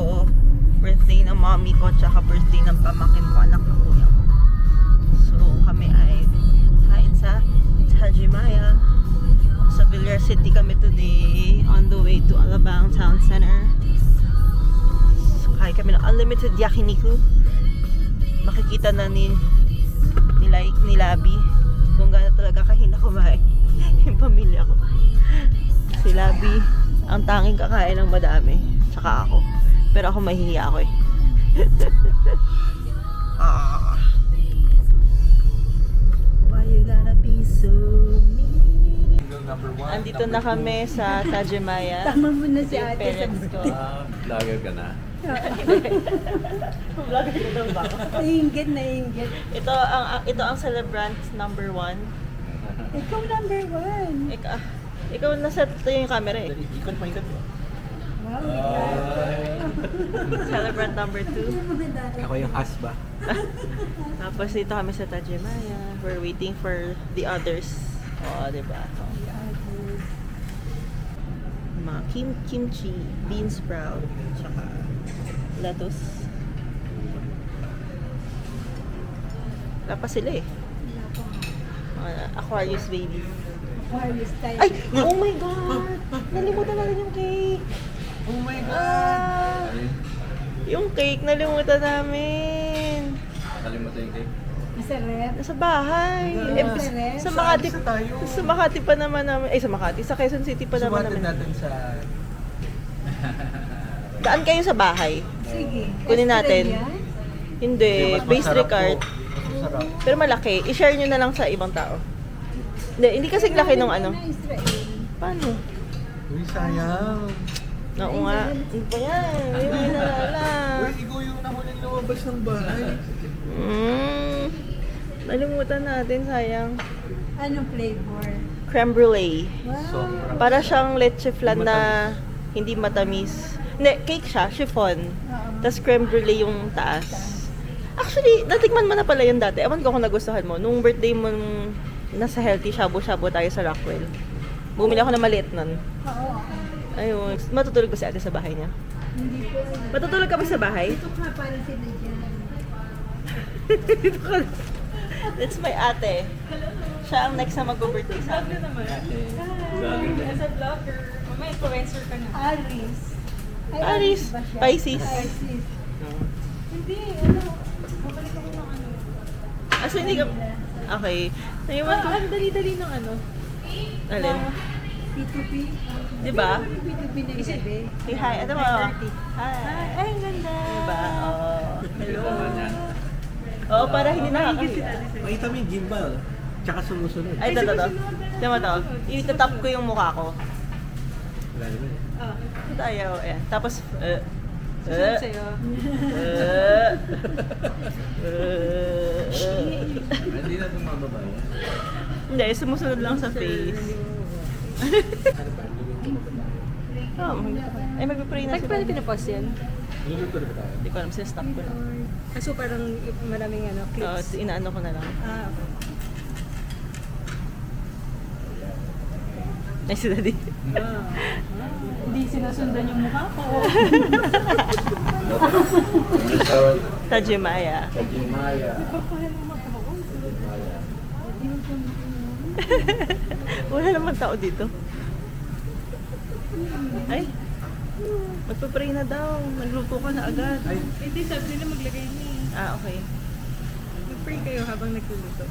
ko, birthday ng mommy ko, tsaka birthday ng pamangkin ko, anak ng kuya ko. So kami ay kain sa Tajimaya. Sa Villar City kami today, on the way to Alabang Town Center. So, kain kami ng unlimited yakiniku. Makikita na ni Labi kung gaano talaga kahina kumain yung pamilya ko. Si Labi ang tanging kakain ng madami, tsaka ako. Pero ako mahihiya ako eh. Why you gotta be so mean? Andito na kami sa Tajimaya. Tama mo na si Yung ate sa parents ko. Vlogger ka na. Vlogger ko daw ba? Nainggit, nainggit. Ito ang celebrant number 1. Ikaw number 1. Ikaw nasa ito yung camera eh. Ikot mo, ikot mo. Wow, Celebrant number 2. Ako yung husband. Tapos dito kami sa Tajimaya. We're waiting for the others. Oo, diba? Mga kimchi, bean sprout, tsaka lettuce. Wala pa sila eh. Aquarius baby. Aquarius tayo. Ay! Oh my God! Nalimutan natin yung cake! Oh my Yung cake, nalimutan namin! Kalimutan yung cake. Nasa rep. Nasa bahay. Yeah. Sa Makati. Saan tayo? Sa Makati pa naman namin. Ay, sa Makati. Sa Quezon City pa naman Sumatid namin. natin sa... Daan kayo sa bahay. Sige. Kunin natin. Australia? Hindi. Mas Pastry masarap cart. po. Mas masarap. Pero malaki. I-share nyo na lang sa ibang tao. Hindi kasing laki nung ano. Na Israel. Paano? Uy, sayang. Oo nga. Ano ba yan? Hindi mo nalala. Uy, ikaw yung nahuling lumabas ng bahay. Nalimutan natin, sayang. Anong flavor? Creme brulee. Wow. Sobrang. Para siyang leche flan na hindi matamis. Hindi, cake siya, chiffon. Oo. Tapos creme brulee yung taas. Actually, natikman mo na pala yun dati. Ewan ko kung nagustuhan mo. Nung birthday mo, nung nasa healthy shabu-shabu tayo sa Rockwell. Bumili ako ng maliit nun. Oo. Ayun. Matutulog ba si ate sa bahay niya? Hindi ko. Matutulog ka ba sa bahay? Ito ka para sila dyan. Dito ka. That's my ate. Siya ang next na mag-birthday sa amin. As a vlogger, mama influencer ka na. Aris. Ay, Aris. ba siya? Pisces. Pisces. Hindi, ano, babalik ako ng ano. Asa hindi ka... Okay. Naiwan ko. Ang dali-dali ng ano. Alin? P2P. Di ba? P2P na gabi. Say hi. Ano mo? Hi. Ay, ang ganda. Diba? Oh. Hello. Oo, para hindi nakakahita. Makita mo yung gimbal. Tsaka sumusunod. Ay, ito. Tignan mo to. Itatap ko yung mukha ko. Wala naman. Oh, Ito tayo. Ayan. Tapos, susunod sa'yo. Hindi na tumababa yan. Hindi, sumusunod lang sa face. Oh, ay, magpipray na Like, sila. pwede pinapost yan? Luluto na ba tayo? Hindi ko alam, sinastop ko na. Kaso parang maraming ano, Oo, clips. inaano ko na lang. Ah, okay. Ay, si Daddy. Hindi sinusundan yung mukha ko. Tajimaya. Tajimaya. Wala naman tao dito. Ay, magpapray na daw. Nagluto ka na agad. Ay, Hindi, sabi nila maglagay ni. Ah, okay. Mag-pray kayo habang nagluluto.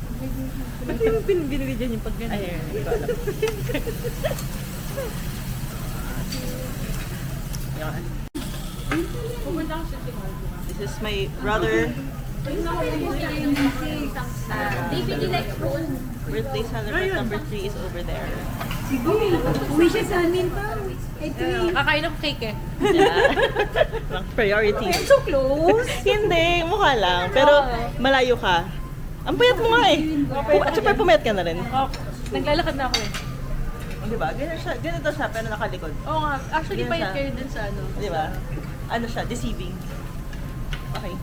Ba't yung binili dyan yung pagganyan? Ay, hindi ko alam. Yan. Pumunta ako sa Timor. This is my brother. DVD like phone. Birthday celebrant number 3 is over there. Sige. Uwi siya sa amin pa. Ito eh. Kakain ako cake eh. Lang priorities. I'm so close. Hindi, mukha lang. Pero malayo ka. Ang payat mo nga eh. At super pumayat ka na rin. Oh, naglalakad na ako eh. Di ba? Ganito siya, pero nakalikod. Oo nga, actually Yan payat siya. kayo dun sa ano. Di ba? Ano siya, deceiving. Okay.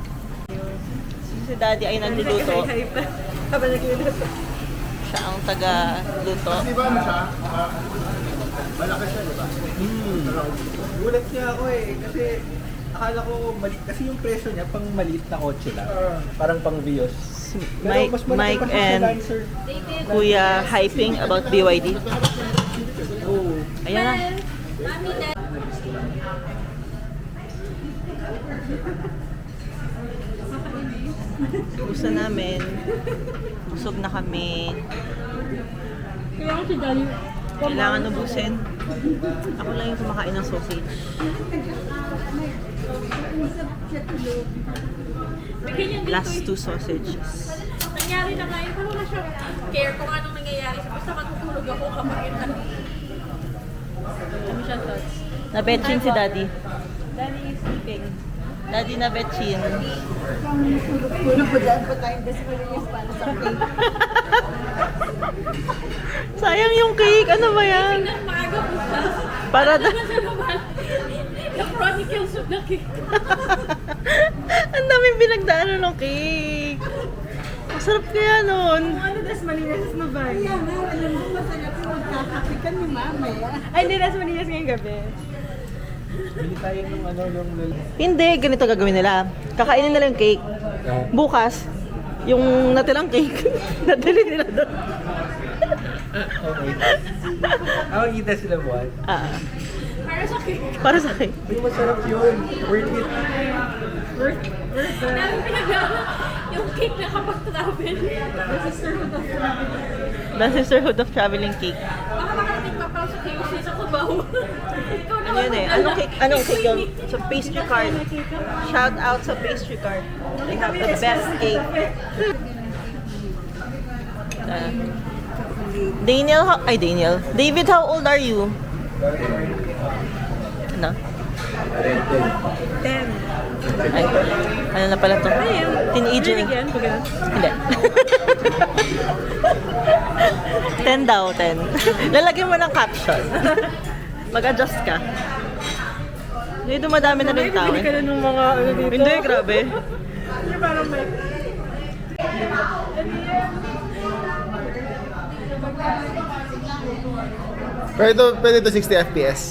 Si Daddy ay nagluluto. Habang nagluluto. Siya ang taga-luto. di ba ano siya? Malaki siya, di ba? Gulat niya ako eh. Kasi akala ko maliit. Kasi yung presyo niya, pang maliit na kotse lang. Parang pang Vios. Mike, Mike and Kuya hyping about BYD. Oo. Ayan na. Gusto namin. Busog na kami. Kaya ako si Dali. Kailangan ubusin. Ako lang yung kumakain ng sausage. Last 2 sausages. Nangyari na nga yun. Pero wala siya care kung anong nangyayari. Basta matutulog ako kapag yun. Ano siya thoughts? Nabetchin si Daddy. Daddy is sleeping. Daddy nabetchin. Tulog po dyan po tayo. Kasi wala niya para sa cake. Sayang yung cake. Ano ba yan? Tingnan maaga po siya. Para Ano siya naman? The Chronicles of the Cake. Ang daming pinagdaanan ng cake. Masarap kaya nun. Ano, das Manilas na ba? Kaya nga, alam mo, masarap yung magkakakikan ni mamaya. Ay, hindi, das Manilas ngayong gabi. Bili tayo ng ano, yung... Hindi, ganito gagawin nila. Kakainin nila yung cake. Bukas, yung natirang cake, nadali nila doon. Okay. Ako kita sila buwan. Ah, Para sa cake. para sa cake. Ay, masarap yun. Worth it. Dami pinagdaanan. Yung cake na kapag travel. The sisterhood of travel. The Sisterhood of Traveling Cake. Baka makarating pa pa sa KFC sa Cubao. Ikaw Ano yun eh? Anong cake? Anong cake yun? Sa pastry card. Shout out sa pastry card. They have the best cake. Daniel, Daniel. David, how old are you? Ano? 10. Ay, ano na pala to? Teenager. Rinig yan, pag ganun. Hindi. 10 daw, 10. Lalagyan mo ng caption. Mag-adjust ka. Hindi, dumadami na rin tao. Bili ka na ng mga ano dito. Hindi, grabe. Yung parang may... Pero ito, pwede ito 60 FPS.